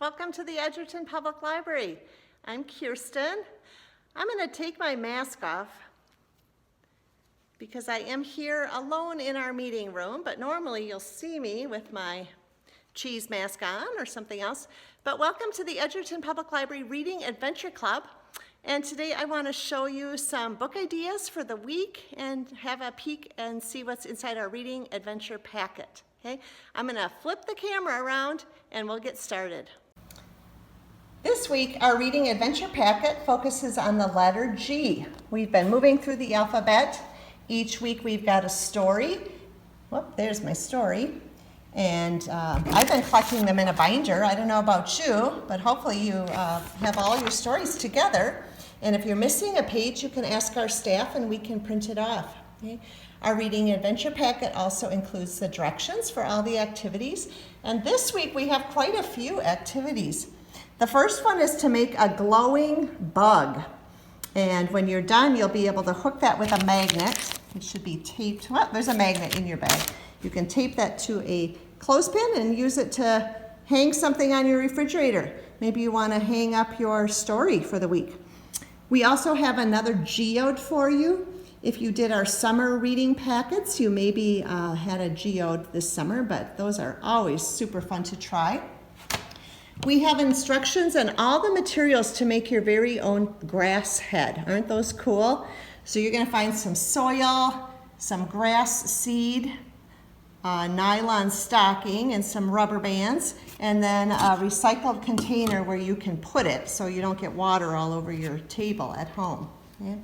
Welcome to the Edgerton Public Library. I'm Kirsten. I'm going to take my mask off because I am here alone in our meeting room, but normally you'll see me with my cheese mask on or something else. But welcome to the Edgerton Public Library Reading Adventure Club. And today I want to show you some book ideas for the week and have a peek and see what's inside our reading adventure packet. Okay, I'm going to flip the camera around and we'll get started. This week, our reading adventure packet focuses on the letter G. We've been moving through the alphabet. Each week we've got a story. Whoop, there's my story. And I've been collecting them in a binder. I don't know about you, but hopefully you have all your stories together. And if you're missing a page, you can ask our staff and we can print it off. Okay? Our reading adventure packet also includes the directions for all the activities. And this week we have quite a few activities. The first one is to make a glowing bug. And when you're done, you'll be able to hook that with a magnet. It should be taped. Well, there's a magnet in your bag. You can tape that to a clothespin and use it to hang something on your refrigerator. Maybe you want to hang up your story for the week. We also have another geode for you. If you did our summer reading packets, you maybe had a geode this summer, but those are always super fun to try. We have instructions on all the materials to make your very own grass head. Aren't those cool? So you're going to find some soil, some grass seed, nylon stocking, and some rubber bands, and then a recycled container where you can put it so you don't get water all over your table at home. Okay?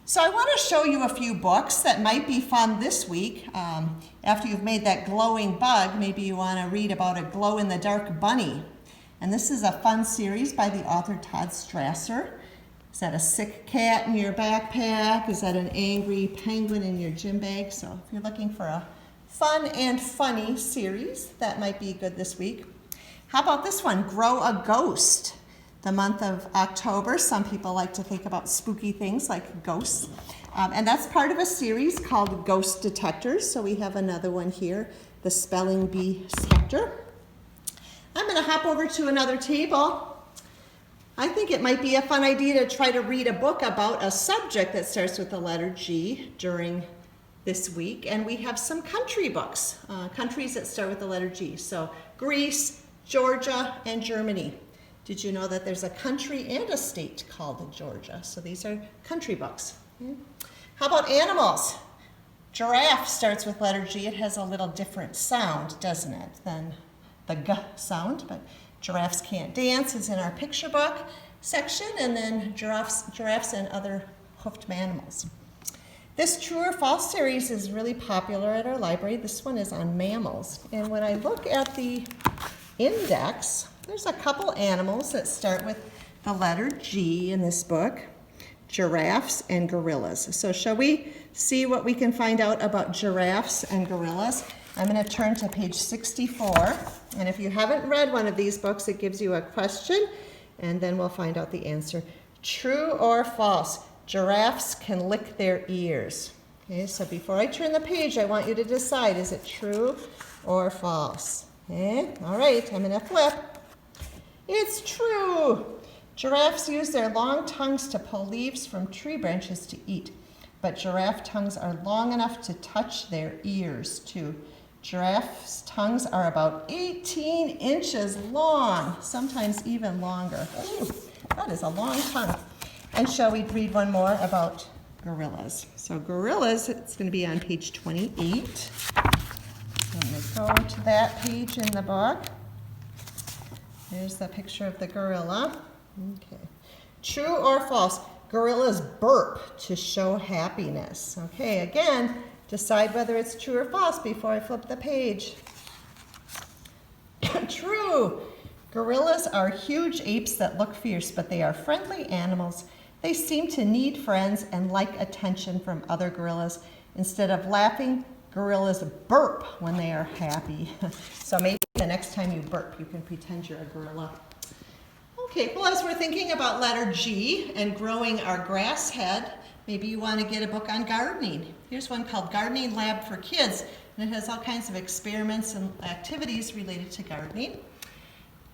So I want to show you a few books that might be fun this week. After you've made that glowing bug, maybe you want to read about a glow-in-the-dark bunny. And this is a fun series by the author Todd Strasser. Is that a sick cat in your backpack? Is that an angry penguin in your gym bag? So if you're looking for a fun and funny series, that might be good this week. How about this one, Grow a Ghost? The month of October, some people like to think about spooky things like ghosts. And that's part of a series called Ghost Detectors. So we have another one here, the Spelling Bee Spectre. I'm going to hop over to another table. I think it might be a fun idea to try to read a book about a subject that starts with the letter G during this week. And we have some country books, countries that start with the letter G. So Greece, Georgia, and Germany. Did you know that there's a country and a state called Georgia? So these are country books. How about animals? Giraffe starts with letter G. It has a little different sound, doesn't it, than the G sound, but giraffes can't dance is in our picture book section, and then giraffes and other hoofed animals. This True or False series is really popular at our library. This one is on mammals. And when I look at the index, there's a couple animals that start with the letter G in this book, giraffes and gorillas. So shall we see what we can find out about giraffes and gorillas? I'm going to turn to page 64. And if you haven't read one of these books, it gives you a question, and then we'll find out the answer. True or false? Giraffes can lick their ears. Okay, so before I turn the page, I want you to decide, is it true or false? Okay, all right, I'm going to flip. It's true. Giraffes use their long tongues to pull leaves from tree branches to eat, but giraffe tongues are long enough to touch their ears too. Giraffes' tongues are about 18 inches long, sometimes even longer. Ooh, that is a long tongue. And shall we read one more about gorillas? So gorillas, it's going to be on page 28. I'm going to go to that page in the book. There's the picture of the gorilla. Okay. True or false? Gorillas burp to show happiness. Okay, again, decide whether it's true or false before I flip the page. True. Gorillas are huge apes that look fierce, but they are friendly animals. They seem to need friends and like attention from other gorillas. Instead of laughing, gorillas burp when they are happy. So maybe the next time you burp, you can pretend you're a gorilla. Okay, well, as we're thinking about letter G and growing our grass head, maybe you want to get a book on gardening. Here's one called Gardening Lab for Kids, and it has all kinds of experiments and activities related to gardening.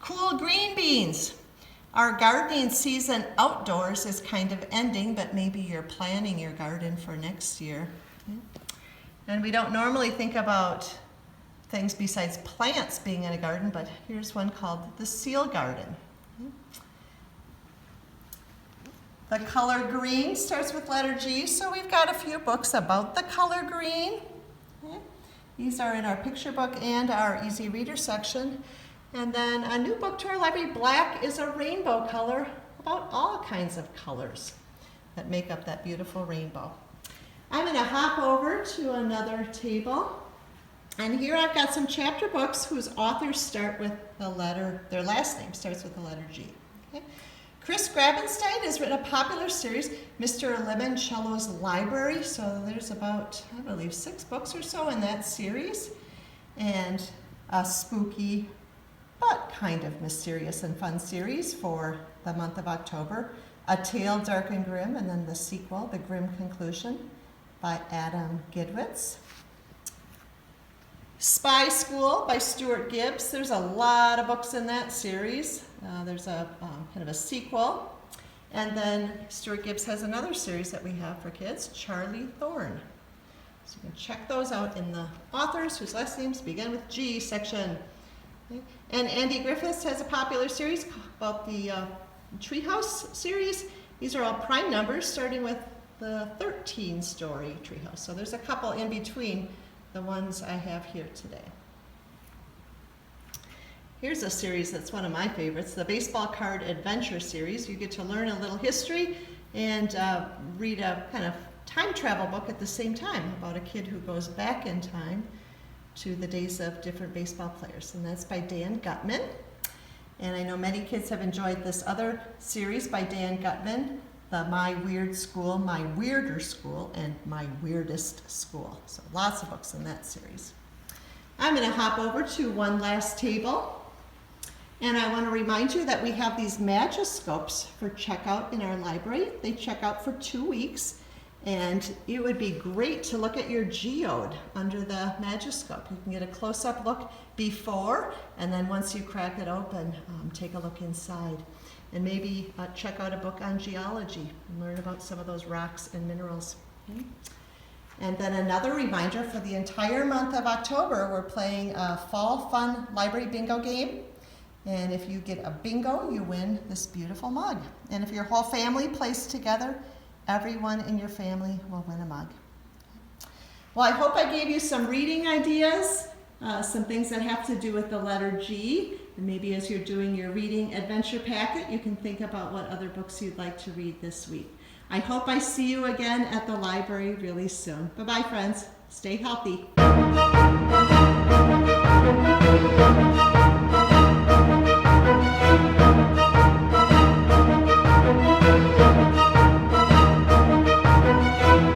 Cool green beans. Our gardening season outdoors is kind of ending, but maybe you're planning your garden for next year. And we don't normally think about things besides plants being in a garden, but here's one called the seal garden. The color green starts with letter G, so we've got a few books about the color green. These are in our picture book and our easy reader section. And then a new book to our library, Black is a Rainbow Color, about all kinds of colors that make up that beautiful rainbow. I'm going to hop over to another table. And here I've got some chapter books whose authors start with the letter, their last name starts with the letter G. Okay? Chris Grabenstein has written a popular series, Mr. Limoncello's Library. So there's about, I believe, 6 books or so in that series. And a spooky but kind of mysterious and fun series for the month of October. A Tale Dark and Grim, and then the sequel, The Grim Conclusion, by Adam Gidwitz. Spy School by Stuart Gibbs. There's a lot of books in that series. There's a kind of a sequel. And then Stuart Gibbs has another series that we have for kids, Charlie Thorne. So you can check those out in the authors whose last names begin with G section. Okay. And Andy Griffiths has a popular series about the Treehouse series. These are all prime numbers, starting with the 13-story treehouse. So there's a couple in between the ones I have here today. Here's a series that's one of my favorites, the Baseball Card Adventure series. You get to learn a little history and read a kind of time travel book at the same time about a kid who goes back in time to the days of different baseball players. And that's by Dan Gutman. And I know many kids have enjoyed this other series by Dan Gutman, the My Weird School, My Weirder School, and My Weirdest School. So lots of books in that series. I'm going to hop over to one last table. And I want to remind you that we have these Magiscopes for checkout in our library. They check out for 2 weeks. And it would be great to look at your geode under the Magiscope. You can get a close-up look before, and then once you crack it open, take a look inside. And maybe check out a book on geology and learn about some of those rocks and minerals. Okay. And then another reminder, for the entire month of October, we're playing a Fall Fun Library Bingo game. And if you get a bingo, you win this beautiful mug. And if your whole family plays together, everyone in your family will win a mug. Well, I hope I gave you some reading ideas, some things that have to do with the letter G. And maybe as you're doing your reading adventure packet, you can think about what other books you'd like to read this week. I hope I see you again at the library really soon. Bye-bye, friends. Stay healthy.